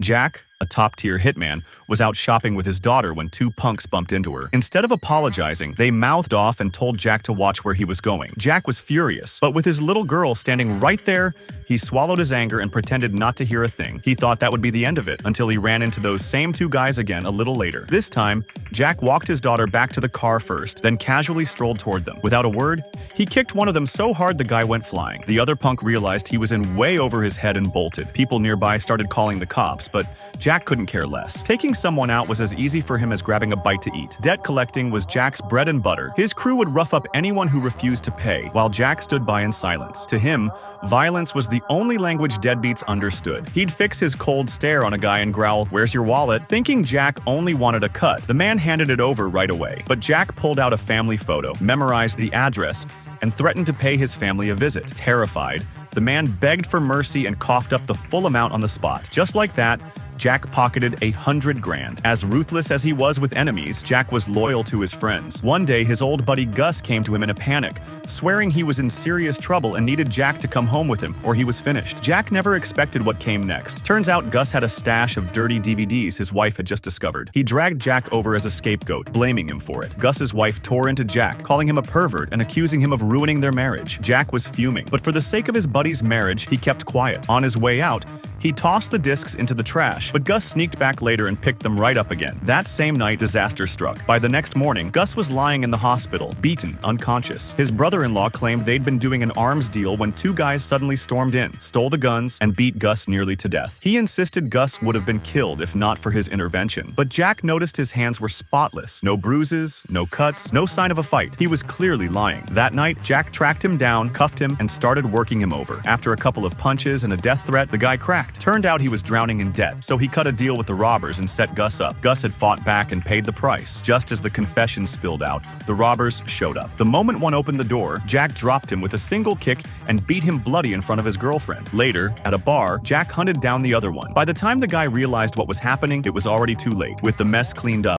Jack, a top-tier hitman, was out shopping with his daughter when two punks bumped into her. Instead of apologizing, they mouthed off and told Jack to watch where he was going. Jack was furious, but with his little girl standing right there, he swallowed his anger and pretended not to hear a thing. He thought that would be the end of it, until he ran into those same two guys again a little later. This time, Jack walked his daughter back to the car first, then casually strolled toward them. Without a word, he kicked one of them so hard the guy went flying. The other punk realized he was in way over his head and bolted. People nearby started calling the cops, but Jack couldn't care less. Taking someone out was as easy for him as grabbing a bite to eat. Debt collecting was Jack's bread and butter. His crew would rough up anyone who refused to pay, while Jack stood by in silence. To him, violence was the only language deadbeats understood. He'd fix his cold stare on a guy and growl, "Where's your wallet?" Thinking Jack only wanted a cut. The man handed it over right away, but Jack pulled out a family photo, memorized the address, and threatened to pay his family a visit. Terrified, the man begged for mercy and coughed up the full amount on the spot. Just like that, Jack pocketed $100 grand. As ruthless as he was with enemies, Jack was loyal to his friends. One day, his old buddy Gus came to him in a panic, swearing he was in serious trouble and needed Jack to come home with him, or he was finished. Jack never expected what came next. Turns out Gus had a stash of dirty DVDs his wife had just discovered. He dragged Jack over as a scapegoat, blaming him for it. Gus's wife tore into Jack, calling him a pervert and accusing him of ruining their marriage. Jack was fuming, but for the sake of his buddy's marriage, he kept quiet. On his way out, he tossed the discs into the trash, but Gus sneaked back later and picked them right up again. That same night, disaster struck. By the next morning, Gus was lying in the hospital, beaten, unconscious. His brother-in-law claimed they'd been doing an arms deal when two guys suddenly stormed in, stole the guns, and beat Gus nearly to death. He insisted Gus would have been killed if not for his intervention, but Jack noticed his hands were spotless. No bruises, no cuts, no sign of a fight. He was clearly lying. That night, Jack tracked him down, cuffed him, and started working him over. After a couple of punches and a death threat, the guy cracked. Turned out he was drowning in debt, so he cut a deal with the robbers and set Gus up. Gus had fought back and paid the price. Just as the confession spilled out, the robbers showed up. The moment one opened the door, Jack dropped him with a single kick and beat him bloody in front of his girlfriend. Later, at a bar, Jack hunted down the other one. By the time the guy realized what was happening, it was already too late. With the mess cleaned up,